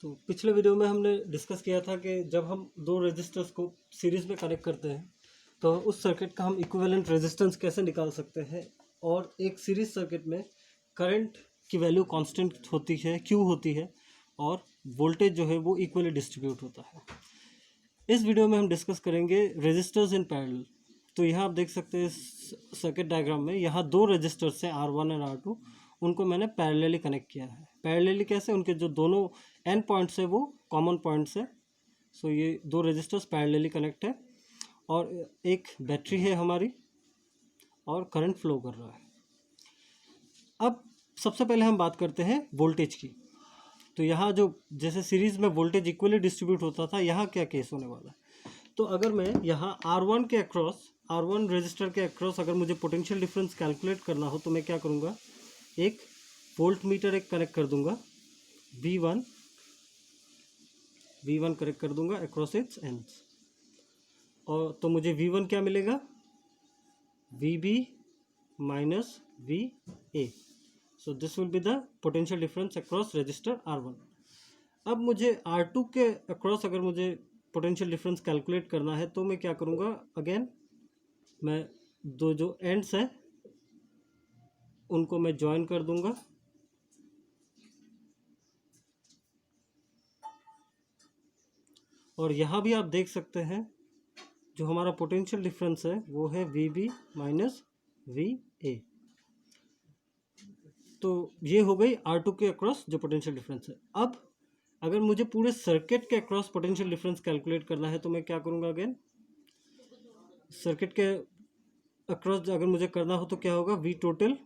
तो पिछले वीडियो में हमने डिस्कस किया था कि जब हम दो रेजिस्टर्स को सीरीज़ में कनेक्ट करते हैं तो उस सर्किट का हम इक्विवेलेंट रेजिस्टेंस कैसे निकाल सकते हैं, और एक सीरीज सर्किट में करंट की वैल्यू कांस्टेंट होती है, क्यू होती है, और वोल्टेज जो है वो इक्वली डिस्ट्रीब्यूट होता है। इस वीडियो में हम डिस्कस करेंगे रेजिस्टर्स इन पैरेलल। तो यहाँ आप देख सकते हैं सर्किट डायग्राम में, यहाँ दो रेजिस्टर्स हैं R1 और R2, उनको मैंने पैरेलली कनेक्ट किया है। पैरेलली कैसे? उनके जो दोनों एंड पॉइंट्स है वो कॉमन पॉइंट्स है। सो ये दो रेजिस्टर्स पैरेलली कनेक्ट है और एक बैटरी है हमारी और करंट फ्लो कर रहा है। अब सबसे पहले हम बात करते हैं वोल्टेज की। तो यहाँ जो जैसे सीरीज में वोल्टेज इक्वली डिस्ट्रीब्यूट होता था, यहाँ क्या केस होने वाला है? तो अगर मैं यहाँ R1 के अक्रॉस, R1 रेजिस्टर के अक्रॉस अगर मुझे पोटेंशियल डिफरेंस कैलकुलेट करना हो तो मैं क्या करूँगा, एक वोल्ट मीटर एक कनेक्ट कर दूंगा, V1 कनेक्ट कर दूंगा अक्रॉस इट्स एंड्स, और तो मुझे V1 क्या मिलेगा, VB minus VA। So this will be the potential difference across register R1। अब मुझे R2 के अक्रॉस अगर मुझे पोटेंशियल डिफरेंस कैलकुलेट करना है तो मैं क्या करूँगा, अगेन मैं दो जो एंड्स हैं उनको मैं ज्वाइन कर दूंगा, और यहाँ भी आप देख सकते हैं जो हमारा पोटेंशियल डिफरेंस है वो है VB माइनस VA। तो ये हो गई R2 के अक्रॉस जो पोटेंशियल डिफरेंस है। अब अगर मुझे पूरे सर्किट के अक्रॉस पोटेंशियल डिफरेंस कैलकुलेट करना है तो मैं क्या करूँगा, अगेन सर्किट के अक्रॉस अगर मुझे करना हो तो क्या होगा, V टोटल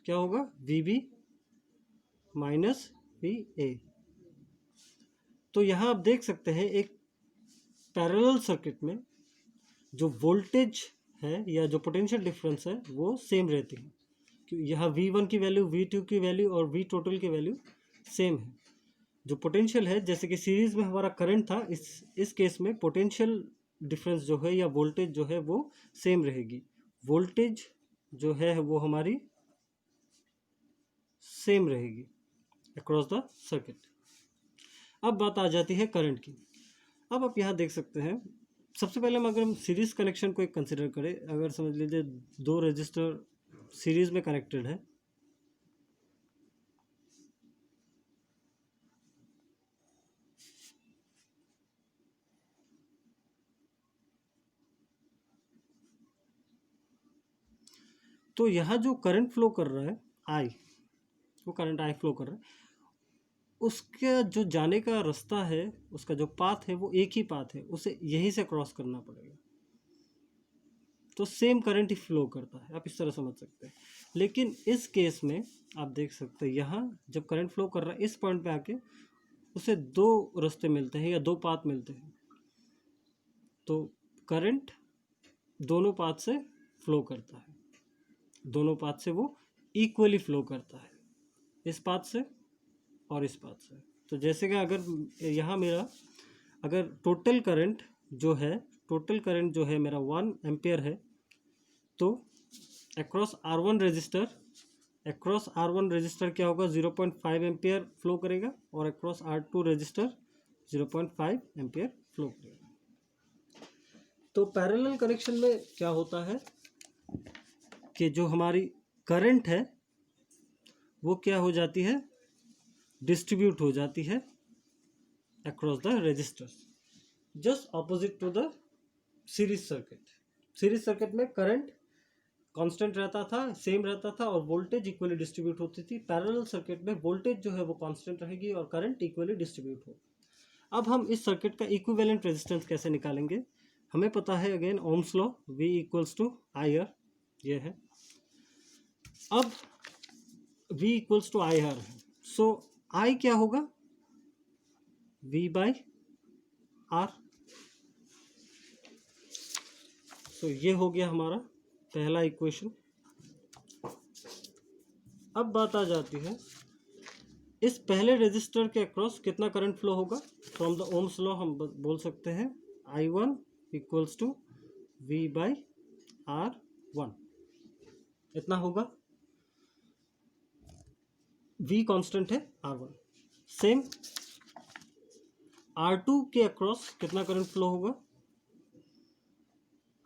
क्या होगा, VB माइनस VA। तो यहाँ आप देख सकते हैं एक पैरेलल सर्किट में जो वोल्टेज है या जो पोटेंशियल डिफरेंस है वो सेम रहती है। यहाँ V1 की वैल्यू, V2 की वैल्यू और V टोटल की वैल्यू सेम है। जो पोटेंशियल है, जैसे कि सीरीज में हमारा करंट था, इस केस में पोटेंशियल डिफरेंस जो है या वोल्टेज जो है वो सेम रहेगी। वोल्टेज जो है वो हमारी सेम रहेगी अक्रॉस द सर्किट। अब बात आ जाती है करंट की। अब आप यहाँ देख सकते हैं, सबसे पहले अगर हम सीरीज कनेक्शन को एक कंसिडर करें, अगर समझ लीजिए दो रजिस्टर सीरीज में कनेक्टेड है, तो यहाँ जो करंट फ्लो कर रहा है I, वो करंट I फ्लो कर रहा है, उसका जो जाने का रास्ता है, उसका जो पाथ है वो एक ही पाथ है, उसे यहीं से क्रॉस करना पड़ेगा। तो सेम करंट ही फ्लो करता है, आप इस तरह समझ सकते हैं। लेकिन इस केस में आप देख सकते हैं यहाँ जब करंट फ्लो कर रहा है इस पॉइंट पे आके उसे दो रास्ते मिलते हैं या दो पाथ मिलते हैं। तो करंट दोनों पाथ से फ्लो करता है, दोनों पाथ से वो इक्वली फ्लो करता है, इस पाथ से और इस पाथ से। तो जैसे कि अगर यहाँ मेरा अगर टोटल करंट जो है मेरा 1 एम्पियर है, तो अक्रॉस R1 रजिस्टर क्या होगा, 0.5 एम्पियर फ्लो करेगा, और across R2 register 0.5 ampere flow करेगा। तो पैरेलल कनेक्शन में क्या होता है कि जो हमारी करंट है वो क्या हो जाती है, डिस्ट्रीब्यूट हो जाती है across the resistors, just opposite to the series circuit. Series circuit में करंट कांस्टेंट रहता था, सेम रहता था, और वोल्टेज इक्वली डिस्ट्रीब्यूट होती थी। पैरेलल सर्किट में वोल्टेज जो है वो कांस्टेंट रहेगी और करंट इक्वली डिस्ट्रीब्यूट होगा। अब हम इस सर्किट का इक्विवेलेंट रेजिस्टेंस कैसे निकालेंगे? हमें पता है again Ohm's law, V equals to IR, ये है। अब V इक्वल्स टू IR है, सो I क्या होगा, V बाई R। तो ये हो गया हमारा पहला इक्वेशन। अब बात आ जाती है इस पहले रेजिस्टर के अक्रॉस कितना करंट फ्लो होगा। फ्रॉम द ओम्स लॉ हम बोल सकते हैं I1 equals to V by R1, इतना होगा। V कांस्टेंट है, R1 सेम R2 के अक्रॉस कितना करंट फ्लो होगा,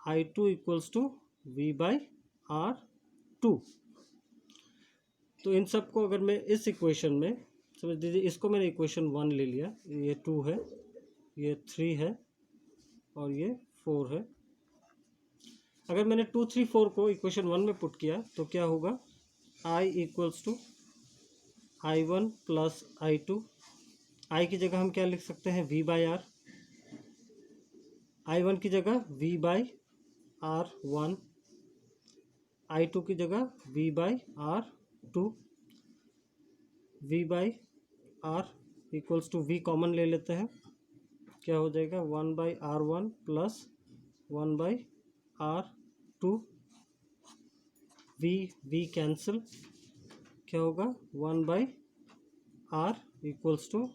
I2 इक्वल्स टू V/R2। तो इन सब को अगर मैं इस इक्वेशन में समझ दीजिए, इसको मैंने इक्वेशन 1 ले लिया, ये 2 है, ये 3 है और ये 4 है। अगर मैंने 2, 3, 4 को इक्वेशन 1 में पुट किया तो क्या होगा, I equals to I1 plus I2। I की जगह हम क्या लिख सकते हैं, V/R। I1 की जगह V/R1, I2 की जगह V/R2। V/R equals to V common ले लेते हैं, क्या हो जाएगा 1/R1 plus 1/R2। V cancel, क्या होगा 1/R equals to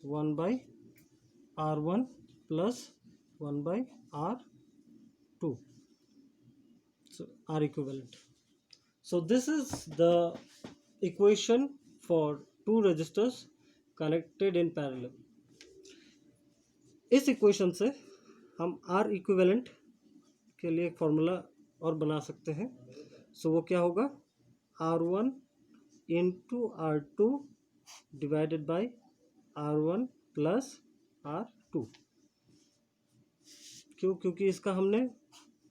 1/R1 plus 1/R2, so R equivalent. So this is the equation for two resistors connected in parallel. इस equation से हम R इक्विवेलेंट के लिए एक फॉर्मूला और बना सकते हैं। सो वो क्या होगा, R1 into R2 divided by R1 plus R2। क्यों, क्योंकि इसका हमने,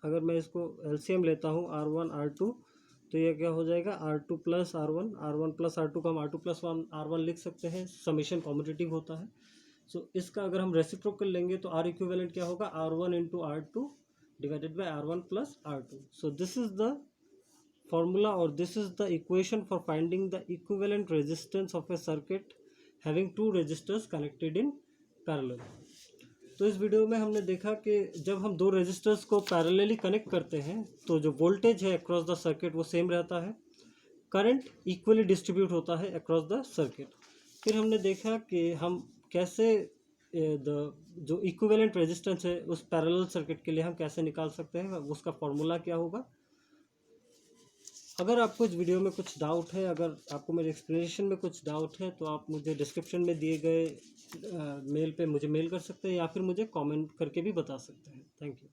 अगर मैं इसको एलसीएम लेता हूँ R1 R2, तो ये क्या हो जाएगा R2 plus R1 plus R2 को हम R2 प्लस R1 लिख सकते हैं, समेशन कॉम्पिटिटिव होता है। सो इसका अगर हम रेसिप्रोकल लेंगे तो R इक्विवेलेंट क्या होगा, R1 into R2 divided by R1 plus R2। So this is the formula और this is the equation for finding the equivalent resistance of a circuit having two resistors connected in parallel. तो इस video में हमने देखा कि जब हम दो रेजिस्टर्स को पैरेलली कनेक्ट करते हैं तो जो वोल्टेज है अक्रॉस द सर्किट वो सेम रहता है, करंट इक्वली डिस्ट्रीब्यूट होता है अक्रॉस द सर्किट। फिर हमने देखा कि हम कैसे जो इक्विवेलेंट रेजिस्टेंस है उस पैरेलल सर्किट के लिए हम कैसे निकाल सकते हैं, उसका फॉर्मूला क्या होगा। अगर आपको इस वीडियो में कुछ डाउट है, अगर आपको मेरे एक्सप्लेनेशन में कुछ डाउट है, तो आप मुझे डिस्क्रिप्शन में दिए गए मेल पे मुझे मेल कर सकते हैं या फिर मुझे कमेंट करके भी बता सकते हैं। Thank you.